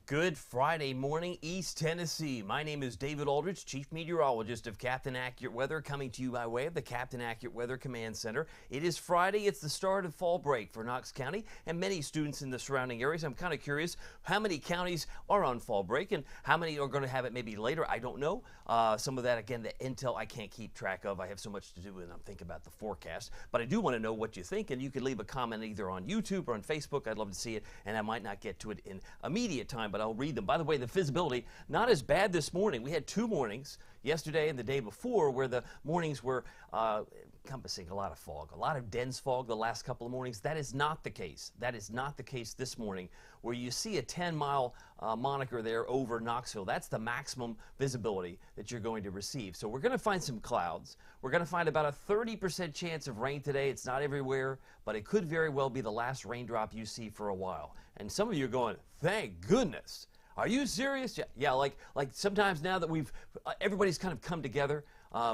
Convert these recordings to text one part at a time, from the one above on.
Good Friday morning, East Tennessee. My name is David Aldridge, Chief Meteorologist of Captain Accurate Weather, coming to you by way of the Captain Accurate Weather Command Center. It is Friday. It's the start of fall break for Knox County and many students in the surrounding areas. I'm kind of curious how many counties are on fall break and how many are going to have it maybe later. I don't know. Some of that, again, the intel I can't keep track of. I have so much to do and I'm thinking about the forecast. But I do want to know what you think, and you can leave a comment either on YouTube or on Facebook. I'd love to see it, and I might not get to it in immediate time, but I'll read them. By the way, the visibility, not as bad this morning. We had 2 mornings, yesterday and the day before, where the mornings were encompassing a lot of fog, a lot of dense fog the last couple of mornings. That is not the case. That is not the case this morning, where you see a 10-mile moniker there over Knoxville. That's the maximum visibility that you're going to receive. So we're going to find some clouds. We're going to find about a 30% chance of rain today. It's not everywhere, but it could very well be the last raindrop you see for a while. And some of you are going, thank goodness. Are you serious? Yeah, like sometimes now that everybody's kind of come together,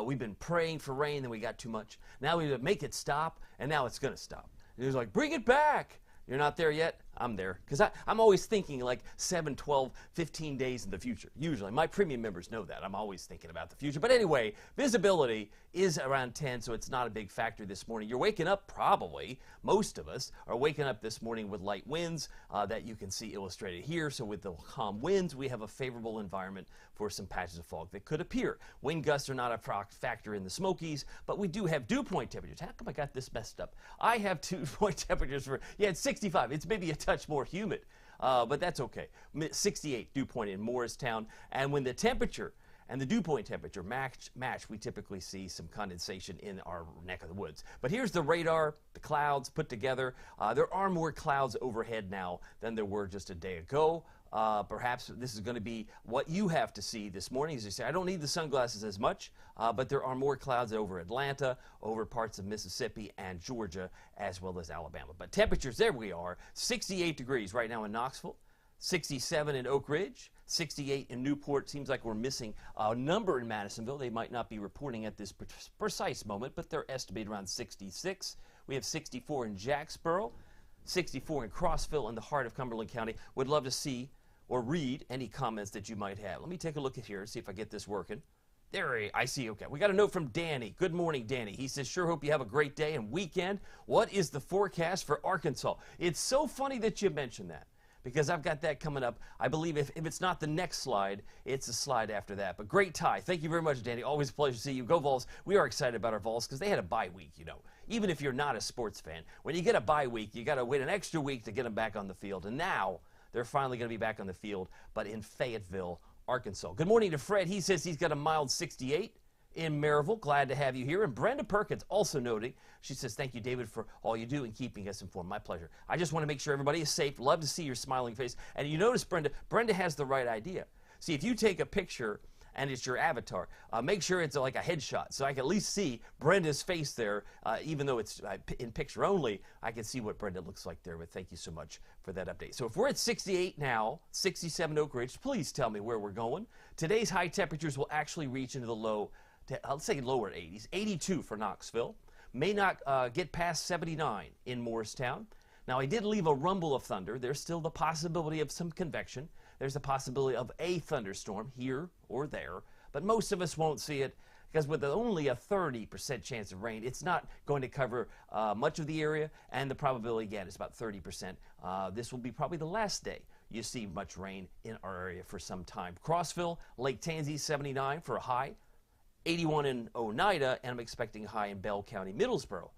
we've been praying for rain, then we got too much. Now we make it stop, and now it's going to stop. And it's like, bring it back. You're not there yet? I'm there. Because I'm always thinking like 7, 12, 15 days in the future. Usually. My premium members know that. I'm always thinking about the future. But anyway, visibility is around 10, so it's not a big factor this morning. You're waking up probably. Most of us are waking up this morning with light winds that you can see illustrated here. So with the calm winds, we have a favorable environment for some patches of fog that could appear. Wind gusts are not a factor in the Smokies, but we do have dew point temperatures. How come I got this messed up? I have dew point temperatures for, it's 65. It's maybe a touch more humid, but that's okay. 68 dew point in Morristown. And when the temperature and the dew point temperature match, we typically see some condensation in our neck of the woods. But here's the radar, the clouds put together. There are more clouds overhead now than there were just a day ago. Perhaps this is going to be what you have to see this morning. As you say, I don't need the sunglasses as much, but there are more clouds over Atlanta, over parts of Mississippi and Georgia, as well as Alabama. But temperatures, there we are, 68 degrees right now in Knoxville, 67 in Oak Ridge, 68 in Newport. Seems like we're missing a number in Madisonville. They might not be reporting at this precise moment, but they're estimated around 66. We have 64 in Jacksboro, 64 in Crossville in the heart of Cumberland County. Would love to see or read any comments that you might have. Let me take a look at here and see if I get this working. There, I see. Okay, we got a note from Danny. Good morning, Danny. He says, sure hope you have a great day and weekend. What is the forecast for Arkansas? It's so funny that you mentioned that, because I've got that coming up. I believe if it's not the next slide, it's a slide after that. But great tie. Thank you very much, Danny. Always a pleasure to see you. Go Vols. We are excited about our Vols because they had a bye week, you know. Even if you're not a sports fan, when you get a bye week, you got to wait an extra week to get them back on the field. And now they're finally going to be back on the field, but in Fayetteville, Arkansas. Good morning to Fred. He says he's got a mild 68 in Maryville. Glad to have you here. And Brenda Perkins also noting, she says, thank you, David, for all you do and keeping us informed. My pleasure. I just want to make sure everybody is safe. Love to see your smiling face. And you notice, Brenda has the right idea. See, if you take a picture and it's your avatar, make sure it's like a headshot so I can at least see Brenda's face there. Even though it's in picture only, I can see what Brenda looks like there. But thank you so much for that update. So if we're at 68 now, 67 Oak Ridge, please tell me where we're going. Today's high temperatures will actually reach into the low, let's say lower 80s, 82 for Knoxville. May not get past 79 in Morristown. Now, I did leave a rumble of thunder. There's still the possibility of some convection. There's the possibility of a thunderstorm here or there, but most of us won't see it because with only a 30% chance of rain, it's not going to cover much of the area, and the probability, again, is about 30%. This will be probably the last day you see much rain in our area for some time. Crossville, Lake Tansy, 79 for a high, 81 in Oneida, and I'm expecting a high in Bell County, Middlesboro,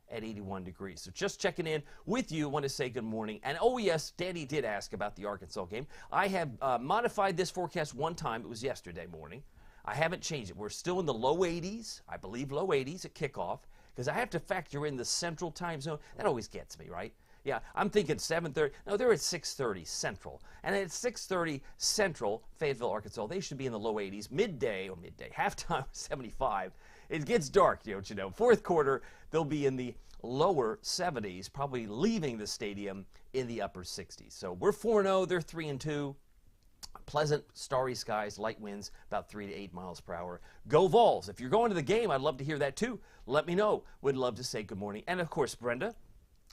at 81 degrees. So just checking in with you. Want to say good morning. And oh yes, Danny did ask about the Arkansas game. I have modified this forecast one time. It was yesterday morning. I haven't changed it. We're still in the low 80s. I believe low 80s at kickoff, because I have to factor in the central time zone. That always gets me, right? Yeah, I'm thinking 7:30. No, they're at 6:30 Central. And at 6:30 Central, Fayetteville, Arkansas, they should be in the low 80s. Midday, halftime 75. It gets dark, don't you know. Fourth quarter, they'll be in the lower 70s, probably leaving the stadium in the upper 60s. So we're 4-0, they're 3-2. Pleasant, starry skies, light winds, about 3 to 8 miles per hour. Go Vols. If you're going to the game, I'd love to hear that too. Let me know. Would love to say good morning. And of course, Brenda,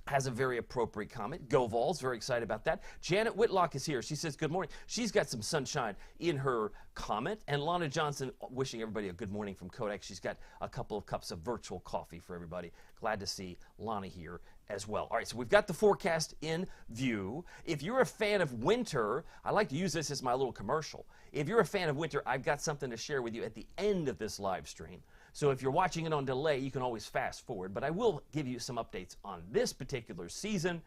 has a very appropriate comment. Go Vols, very excited about that. Janet Whitlock is here. She says good morning. She's got some sunshine in her comment. And Lana Johnson wishing everybody a good morning from Kodak. She's got a couple of cups of virtual coffee for everybody. Glad to see Lana here as well. All right, so we've got the forecast in view. If you're a fan of winter, I like to use this as my little commercial. If you're a fan of winter, I've got something to share with you at the end of this live stream. So if you're watching it on delay, you can always fast forward. But I will give you some updates on this particular season,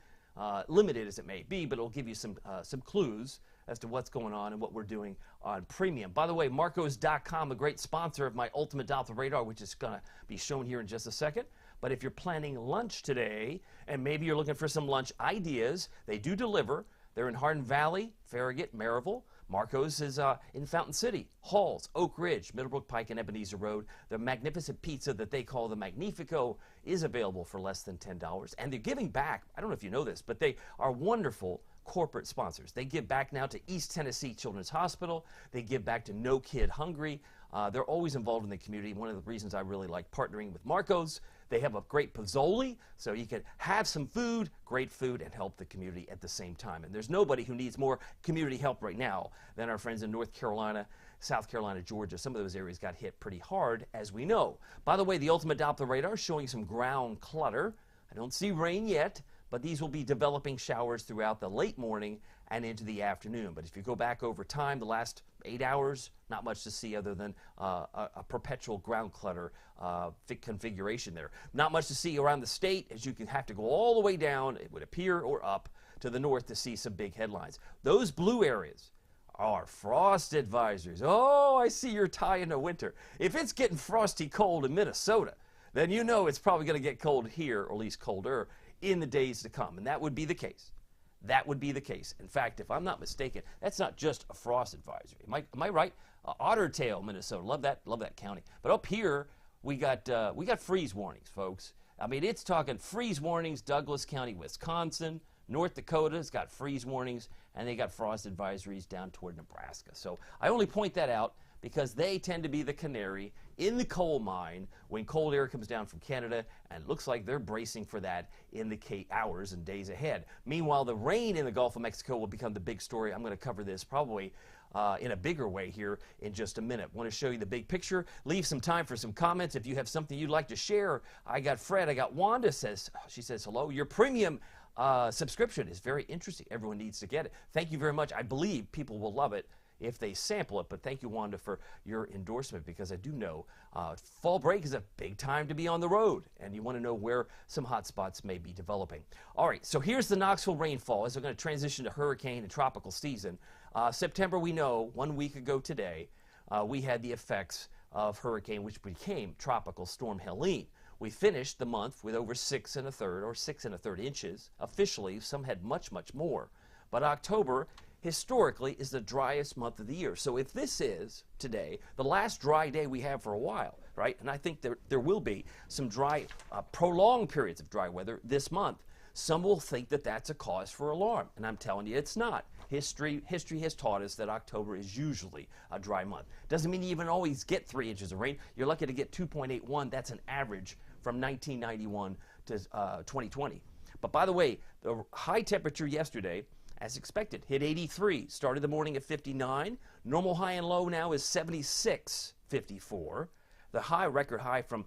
limited as it may be, but it'll give you some clues as to what's going on and what we're doing on premium. By the way, Marcos.com, a great sponsor of my Ultimate Doppler Radar, which is going to be shown here in just a second. But if you're planning lunch today, and maybe you're looking for some lunch ideas, they do deliver. They're in Hardin Valley, Farragut, Maryville. Marco's is in Fountain City, Halls, Oak Ridge, Middlebrook Pike, and Ebenezer Road. The magnificent pizza that they call the Magnifico is available for less than $10. And they're giving back. I don't know if you know this, but they are wonderful corporate sponsors. They give back now to East Tennessee Children's Hospital. They give back to No Kid Hungry. They're always involved in the community. One of the reasons I really like partnering with Marco's. They have a great pozzoli, so you can have some food, great food, and help the community at the same time. And there's nobody who needs more community help right now than our friends in North Carolina, South Carolina, Georgia. Some of those areas got hit pretty hard, as we know. By the way, the Ultimate Doppler Radar is showing some ground clutter. I don't see rain yet, but these will be developing showers throughout the late morning and into the afternoon. But if you go back over time, the last 8 hours, not much to see other than a perpetual ground clutter configuration there. Not much to see around the state, as you can have to go all the way down, it would appear, or up to the north to see some big headlines. Those blue areas are frost advisories. Oh, I see you're tying to winter. If it's getting frosty cold in Minnesota, then you know it's probably going to get cold here, or at least colder, in the days to come. And that would be the case. That would be the case. In fact, if I'm not mistaken, that's not just a frost advisory. Am I right? Otter Tail, Minnesota. Love that county. But up here, we got freeze warnings, folks. I mean, it's talking freeze warnings. Douglas County, Wisconsin, North Dakota's got freeze warnings, and they got frost advisories down toward Nebraska. So I only point that out because they tend to be the canary in the coal mine when cold air comes down from Canada, and it looks like they're bracing for that in the hours and days ahead. Meanwhile, the rain in the Gulf of Mexico will become the big story. I'm going to cover this probably in a bigger way here in just a minute. Want to show you the big picture. Leave some time for some comments. If you have something you'd like to share, I got Fred, I got Wanda, she says hello. Your premium subscription is very interesting. Everyone needs to get it. Thank you very much. I believe people will love it if they sample it, but thank you, Wanda, for your endorsement, because I do know fall break is a big time to be on the road, and you want to know where some hot spots may be developing. All right, so here's the Knoxville rainfall as we're going to transition to hurricane and tropical season. September, we know, 1 week ago today, we had the effects of hurricane, which became Tropical Storm Helene. We finished the month with over 6 1/3 or 6 1/3 inches. Officially, some had much, much more. But October, historically, is the driest month of the year. So if this is, today, the last dry day we have for a while, right, and I think there will be some dry, prolonged periods of dry weather this month, some will think that that's a cause for alarm. And I'm telling you, it's not. History has taught us that October is usually a dry month. Doesn't mean you even always get 3 inches of rain. You're lucky to get 2.81. That's an average from 1991 to 2020. But by the way, the high temperature yesterday, as expected, hit 83. Started the morning at 59. Normal high and low now is 76, 54. The record high from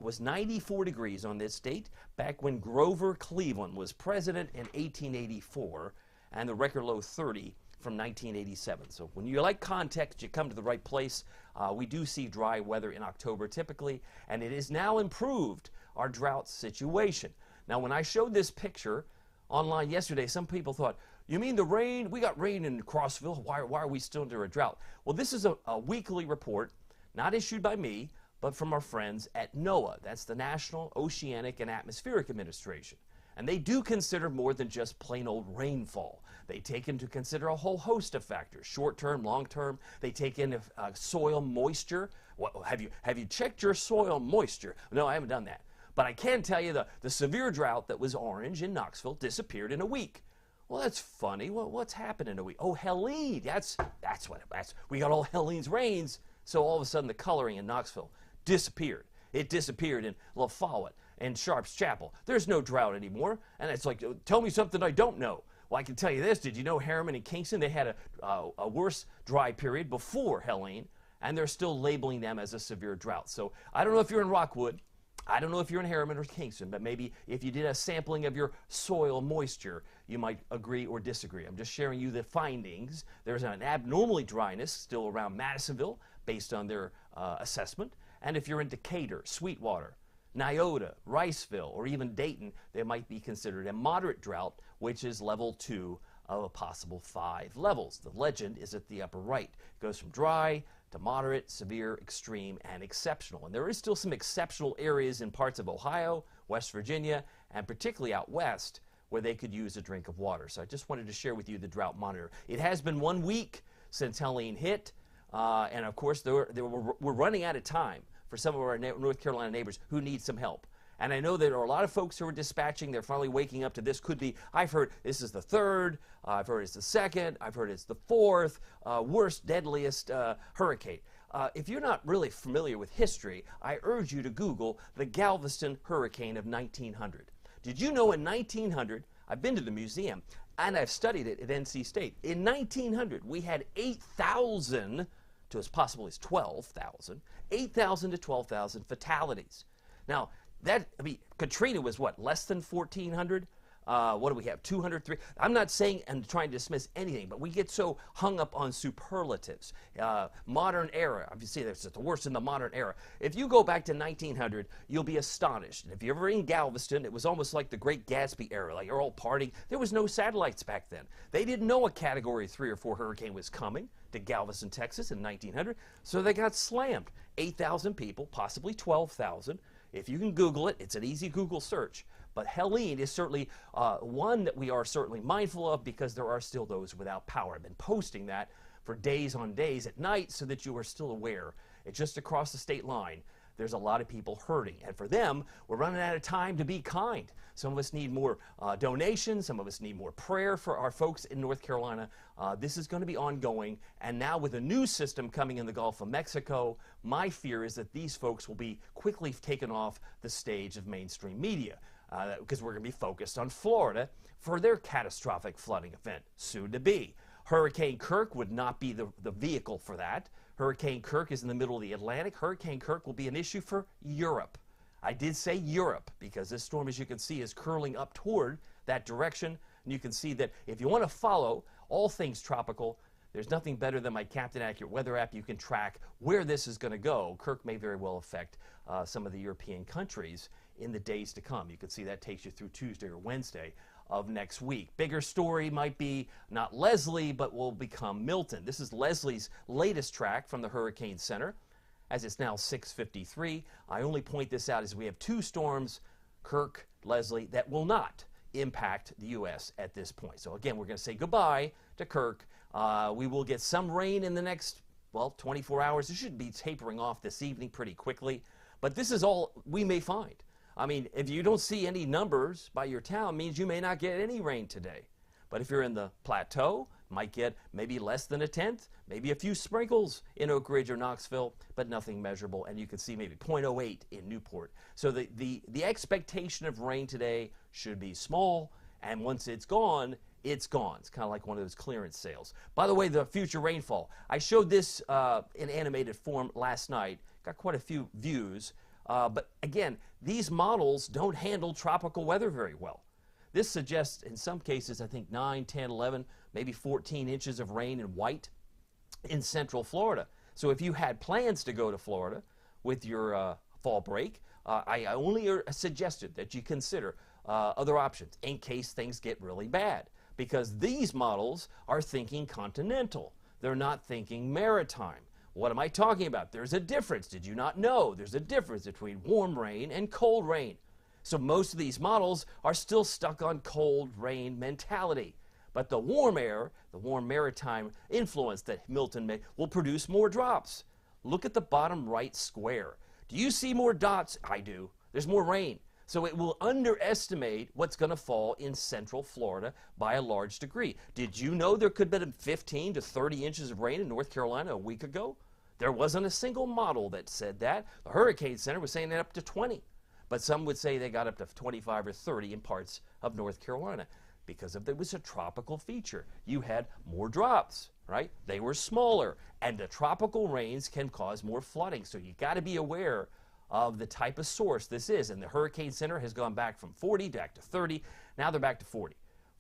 was 94 degrees on this date back when Grover Cleveland was president in 1884, and the record low 30 from 1987. So when you like context, you come to the right place. We do see dry weather in October typically, and it is now improved our drought situation. Now, when I showed this picture online yesterday, some people thought, you mean the rain? We got rain in Crossville. Why are we still under a drought? Well, this is a weekly report, not issued by me, but from our friends at NOAA. That's the National Oceanic and Atmospheric Administration. And they do consider more than just plain old rainfall. They take into consider a whole host of factors, short-term, long-term. They take into soil moisture. Have you checked your soil moisture? No, I haven't done that. But I can tell you the severe drought that was orange in Knoxville disappeared in a week. Well, that's funny. Well, what's happened in a week? Oh, Helene. That's we got all Helene's rains. So all of a sudden the coloring in Knoxville disappeared. It disappeared in La Follette. in Sharps Chapel. There's no drought anymore. And it's like, tell me something I don't know. Well, I can tell you this. Did you know Harriman and Kingston, they had a worse dry period before Helene, and they're still labeling them as a severe drought. So I don't know if you're in Rockwood. I don't know if you're in Harriman or Kingston, but maybe if you did a sampling of your soil moisture, you might agree or disagree. I'm just sharing you the findings. There's an abnormally dryness still around Madisonville based on their assessment. And if you're in Decatur, Sweetwater, Nyota, Riceville, or even Dayton, they might be considered a moderate drought, which is level 2 of a possible 5 levels. The legend is at the upper right. It goes from dry to moderate, severe, extreme, and exceptional. And there is still some exceptional areas in parts of Ohio, West Virginia, and particularly out west where they could use a drink of water. So I just wanted to share with you the drought monitor. It has been 1 week since Helene hit, and of course we're running out of time for some of our North Carolina neighbors who need some help. And I know there are a lot of folks who are dispatching. They're finally waking up to this. Could be, I've heard this is the 3rd, I've heard it's the 2nd, I've heard it's the 4th, worst, deadliest hurricane. If you're not really familiar with history, I urge you to Google the Galveston hurricane of 1900. Did you know in 1900, I've been to the museum, and I've studied it at NC State. In 1900, we had 8,000 to as possible as 12,000, 8,000 to 12,000 fatalities. Now, Katrina was what, less than 1,400? What do we have, 203? I'm not saying and trying to dismiss anything, but we get so hung up on superlatives. Modern era, obviously that's the worst in the modern era. If you go back to 1900, you'll be astonished. And if you're ever in Galveston, it was almost like the Great Gatsby era, like you're all partying. There was no satellites back then. They didn't know a Category 3 or 4 hurricane was coming to Galveston, Texas in 1900, so they got slammed. 8,000 people, possibly 12,000. If you can Google it, it's an easy Google search. But Helene is certainly one that we are certainly mindful of because there are still those without power. I've been posting that for days on days at night so that you are still aware. It's just across the state line. There's a lot of people hurting. And for them, we're running out of time to be kind. Some of us need more donations. Some of us need more prayer for our folks in North Carolina. This is going to be ongoing. And now with a new system coming in the Gulf of Mexico, my fear is that these folks will be quickly taken off the stage of mainstream media because we're going to be focused on Florida for their catastrophic flooding event, soon to be. Hurricane Kirk would not be the vehicle for that. Hurricane Kirk is in the middle of the Atlantic. Hurricane Kirk will be an issue for Europe. I did say Europe because this storm, as you can see, is curling up toward that direction. And you can see that if you want to follow all things tropical, there's nothing better than my Captain Accurate weather app. You can track where this is going to go. Kirk may very well affect some of the European countries in the days to come. You can see that takes you through Tuesday or Wednesday of next week. Bigger story might be not Leslie, but will become Milton. This is Leslie's latest track from the Hurricane Center, as it's now 6:53. I only point this out as we have 2 storms, Kirk, Leslie, that will not impact the U.S. at this point. So again, we're going to say goodbye to Kirk. We will get some rain in the next, 24 hours. It should be tapering off this evening pretty quickly. But this is all we may find. I mean, if you don't see any numbers by your town, it means you may not get any rain today. But if you're in the plateau, might get maybe less than a tenth, maybe a few sprinkles in Oak Ridge or Knoxville, but nothing measurable. And you can see maybe 0.08 in Newport. So the expectation of rain today should be small, and once it's gone, it's gone. It's kind of like one of those clearance sales. By the way, the future rainfall. I showed this in animated form last night. Got quite a few views. But again, these models don't handle tropical weather very well. This suggests, in some cases, I think 9, 10, 11, maybe 14 inches of rain in white in central Florida. So if you had plans to go to Florida with your fall break, I only suggested that you consider other options in case things get really bad. Because these models are thinking continental. They're not thinking maritime. What am I talking about? There's a difference. Did you not know? There's a difference between warm rain and cold rain. So most of these models are still stuck on cold rain mentality. But the warm air, the warm maritime influence that Milton may, will produce more drops. Look at the bottom right square. Do you see more dots? I do. There's more rain. So it will underestimate what's going to fall in central Florida by a large degree. Did you know there could have been 15 to 30 inches of rain in North Carolina a week ago? There wasn't a single model that said that. The Hurricane Center was saying that up to 20. but some would say they got up to 25 or 30 in parts of North Carolina because it was a tropical feature. You had more drops, right? They were smaller, and the tropical rains can cause more flooding. So you got to be aware of the type of source this is. And the Hurricane Center has gone back from 40 back to 30. Now they're back to 40.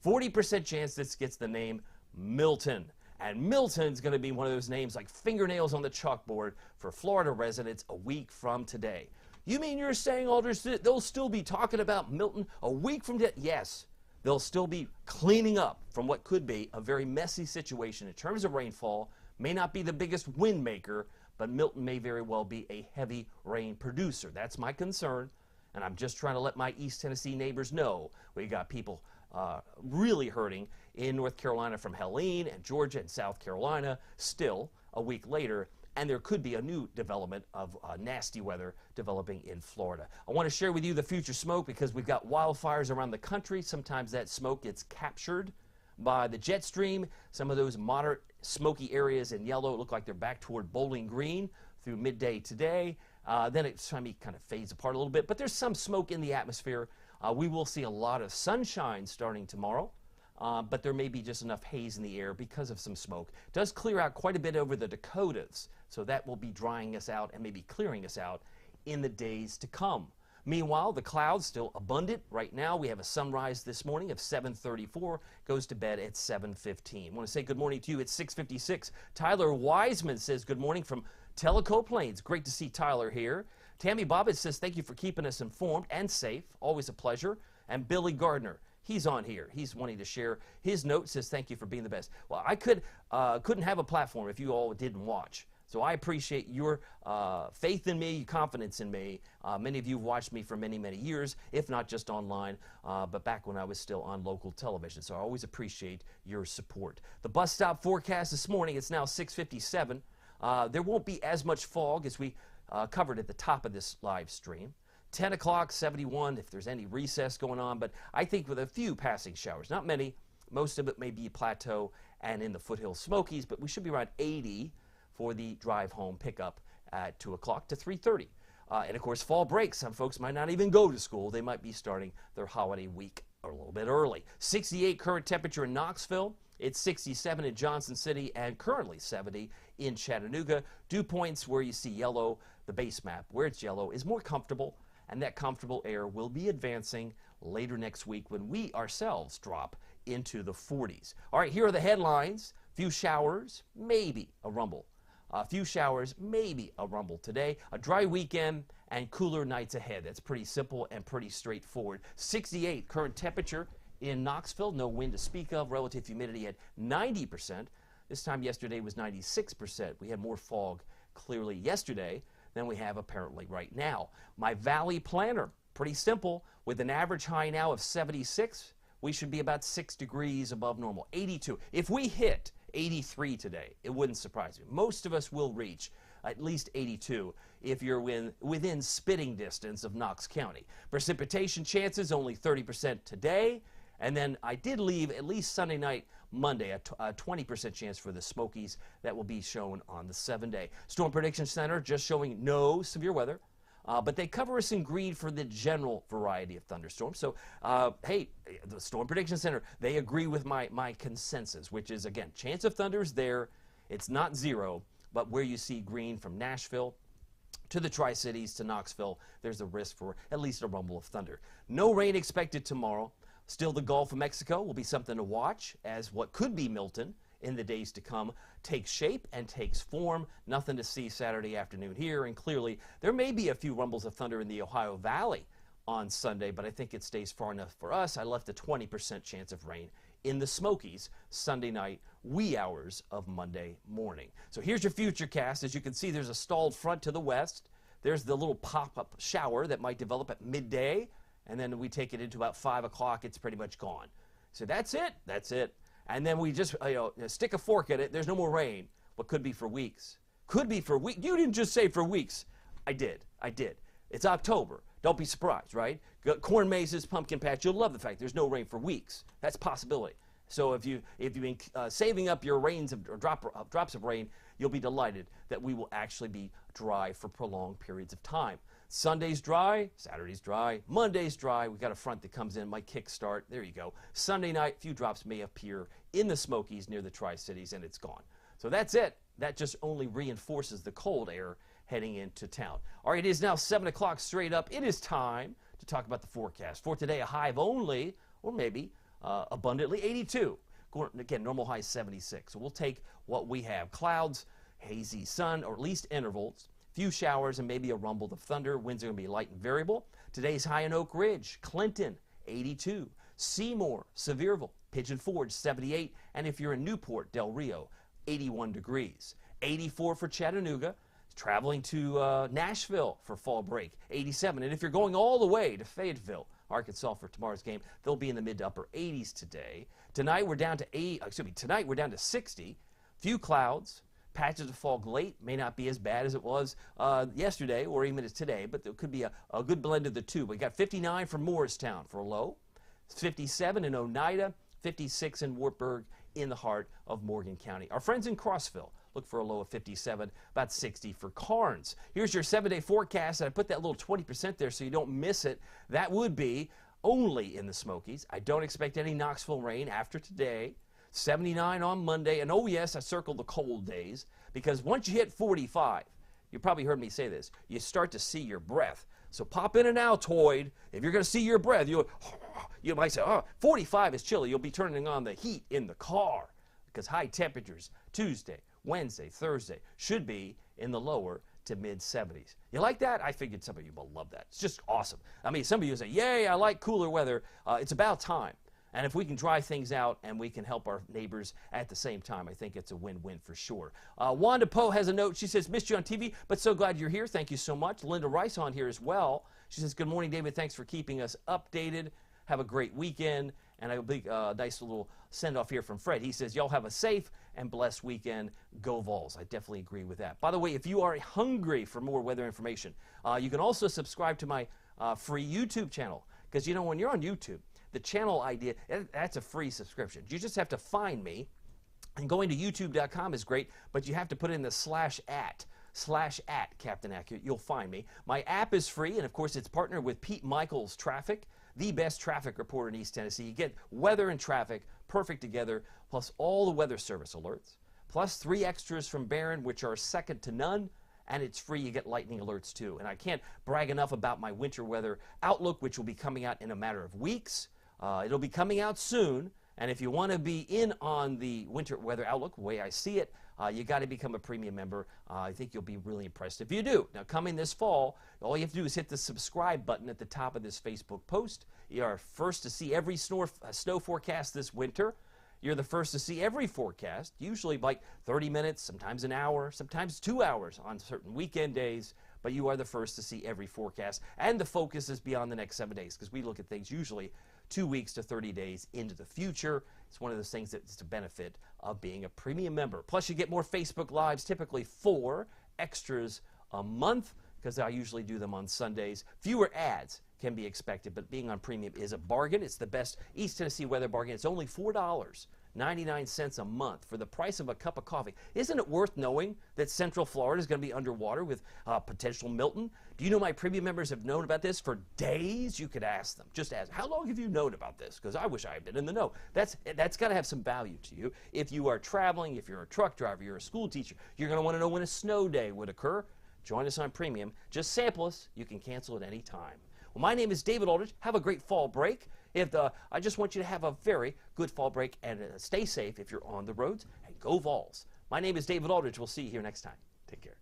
40% chance this gets the name Milton. And Milton's going to be one of those names like fingernails on the chalkboard for Florida residents a week from today. You mean you're saying, Aldrich, that they'll still be talking about Milton a week from today? Yes. They'll still be cleaning up from what could be a very messy situation in terms of rainfall. May not be the biggest wind maker, but Milton may very well be a heavy rain producer. That's my concern, and I'm just trying to let my East Tennessee neighbors know. We got people really hurting in North Carolina from Helene and Georgia and South Carolina still a week later. And there could be a new development of nasty weather developing in Florida. I want to share with you the future smoke because we've got wildfires around the country. Sometimes that smoke gets captured by the jet stream. Some of those moderate smoky areas in yellow look like they're back toward Bowling Green through midday today. Then it kind of fades apart a little bit, but there's some smoke in the atmosphere. We will see a lot of sunshine starting tomorrow. But there may be just enough haze in the air because of some smoke. It does clear out quite a bit over the Dakotas, so that will be drying us out and maybe clearing us out in the days to come. Meanwhile, the clouds still abundant. Right now, we have a sunrise this morning of 7:34, goes to bed at 7:15. I want to say good morning to you at 6:56. Tyler Wiseman says good morning from Tellico Plains. Great to see Tyler here. Tammy Bobbitt says thank you for keeping us informed and safe. Always a pleasure. And Billy Gardner, he's on here. He's wanting to share his note, says thank you for being the best. Well, I couldn't have a platform if you all didn't watch. So I appreciate your faith in me, confidence in me. Many of you have watched me for many, many years, if not just online, but back when I was still on local television. So I always appreciate your support. The bus stop forecast this morning, it's now 6:57. There won't be as much fog as we covered at the top of this live stream. 10 o'clock, 71, if there's any recess going on, but I think with a few passing showers, not many. Most of it may be plateau and in the foothill Smokies, but we should be around 80 for the drive home pickup at 2 o'clock to 3:30. And of course, fall break. Some folks might not even go to school. They might be starting their holiday week a little bit early. 68 current temperature in Knoxville. It's 67 in Johnson City and currently 70 in Chattanooga. Dew points where you see yellow, the base map where it's yellow is more comfortable, and that comfortable air will be advancing later next week when we ourselves drop into the 40s. All right, here are the headlines. Few showers, maybe a rumble. A few showers, maybe a rumble today. A dry weekend and cooler nights ahead. That's pretty simple and pretty straightforward. 68 current temperature in Knoxville. No wind to speak of. Relative humidity at 90%. This time yesterday was 96%. We had more fog clearly yesterday than we have apparently right now. My valley planner, pretty simple. With an average high now of 76, we should be about 6 degrees above normal. 82. If we hit 83 today, it wouldn't surprise me. Most of us will reach at least 82 if you're within spitting distance of Knox County. Precipitation chances only 30% today. And then I did leave at least Sunday night, Monday, a 20% chance for the Smokies. That will be shown on the 7-day. Storm Prediction Center just showing no severe weather. But they cover us in green for the general variety of thunderstorms. So, hey, the Storm Prediction Center, they agree with my consensus, which is, again, chance of thunder is there. It's not zero, but where you see green from Nashville to the Tri-Cities to Knoxville, there's a risk for at least a rumble of thunder. No rain expected tomorrow. Still, the Gulf of Mexico will be something to watch as what could be Milton in the days to come takes shape and takes form. Nothing to see Saturday afternoon here, and clearly there may be a few rumbles of thunder in the Ohio Valley on Sunday, but I think it stays far enough for us. I left a 20% chance of rain in the Smokies Sunday night, wee hours of Monday morning. So here's your future cast. As you can see, there's a stalled front to the west. There's the little pop-up shower that might develop at midday, and then we take it into about 5 o'clock. It's pretty much gone. So that's it. That's it. And then we just stick a fork in it. There's no more rain, but could be for weeks. Could be for weeks. You didn't just say for weeks. I did. It's October. Don't be surprised, right? Corn mazes, pumpkin patch. You'll love the fact there's no rain for weeks. That's a possibility. So if you've been saving up your rains or drops of rain, you'll be delighted that we will actually be dry for prolonged periods of time. Sunday's dry, Saturday's dry, Monday's dry. We got a front that comes in, might kickstart. There you go. Sunday night, a few drops may appear in the Smokies near the Tri-Cities, and it's gone. So that's it. That just only reinforces the cold air heading into town. All right, it is now 7 o'clock straight up. It is time to talk about the forecast. For today, a high of only, or maybe abundantly, 82. Again, normal high 76. So we'll take what we have. Clouds, hazy sun, or at least intervals. Few showers and maybe a rumble of thunder. Winds are going to be light and variable. Today's high in Oak Ridge, Clinton, 82. Seymour, Sevierville, Pigeon Forge, 78. And if you're in Newport, Del Rio, 81 degrees. 84 for Chattanooga. Traveling to Nashville for fall break, 87. And if you're going all the way to Fayetteville, Arkansas for tomorrow's game, they'll be in the mid to upper 80s today. Tonight we're down to 60. Few clouds. Patches of fog late, may not be as bad as it was yesterday or even as today, but there could be a good blend of the two. We got 59 for Morristown for a low, 57 in Oneida, 56 in Wartburg in the heart of Morgan County. Our friends in Crossville look for a low of 57, about 60 for Carnes. Here's your 7-day forecast, and I put that little 20% there so you don't miss it. That would be only in the Smokies. I don't expect any Knoxville rain after today. 79 on Monday, and oh yes, I circled the cold days, because once you hit 45, you probably heard me say this, you start to see your breath. So pop in an Altoid. If you're going to see your breath, you might say, oh, 45 is chilly. You'll be turning on the heat in the car, because high temperatures Tuesday, Wednesday, Thursday should be in the lower to mid 70s. You like that? I figured some of you will love that. It's just awesome. I mean, some of you say, yay, I like cooler weather. It's about time. And if we can dry things out and we can help our neighbors at the same time, I think it's a win-win for sure. Wanda Poe has a note. She says, missed you on TV, but so glad you're here. Thank you so much. Linda Rice on here as well. She says, good morning, David. Thanks for keeping us updated. Have a great weekend. And a big, nice little send-off here from Fred. He says, y'all have a safe and blessed weekend. Go Vols. I definitely agree with that. By the way, if you are hungry for more weather information, you can also subscribe to my free YouTube channel. Because, you know, when you're on YouTube, the channel idea, that's a free subscription. You just have to find me, and going to youtube.com is great, but you have to put in the /at Captain Accurate. You'll find me. My app is free, and of course it's partnered with Pete Michaels Traffic, the best traffic reporter in East Tennessee. You get weather and traffic perfect together, plus all the weather service alerts, plus 3 extras from Barron, which are second to none. And it's free. You get lightning alerts too. And I can't brag enough about my winter weather outlook, which will be coming out in a matter of weeks. It'll be coming out soon, and if you want to be in on the winter weather outlook, the way I see it, you got to become a premium member. I think you'll be really impressed if you do. Now, coming this fall, all you have to do is hit the subscribe button at the top of this Facebook post. You are first to see every snow forecast this winter. You're the first to see every forecast, usually like 30 minutes, sometimes an hour, sometimes 2 hours on certain weekend days. But you are the first to see every forecast, and the focus is beyond the next 7 days, because we look at things usually 2 weeks to 30 days into the future. It's one of those things that's a benefit of being a premium member. Plus, you get more Facebook Lives, typically 4 extras a month, because I usually do them on Sundays. Fewer ads can be expected, but being on premium is a bargain. It's the best East Tennessee weather bargain. It's only $4.99 a month for the price of a cup of coffee. Isn't it worth knowing that Central Florida is going to be underwater with potential Milton? Do you know my premium members have known about this for days? You could ask them. Just ask, how long have you known about this? Because I wish I had been in the know. That's got to have some value to you. If you are traveling, if you're a truck driver, you're a school teacher, you're going to want to know when a snow day would occur. Join us on premium. Just sample us. You can cancel at any time. Well, my name is David Aldridge. Have a great fall break. I just want you to have a very good fall break, and stay safe if you're on the roads, and go Vols. My name is David Aldridge. We'll see you here next time. Take care.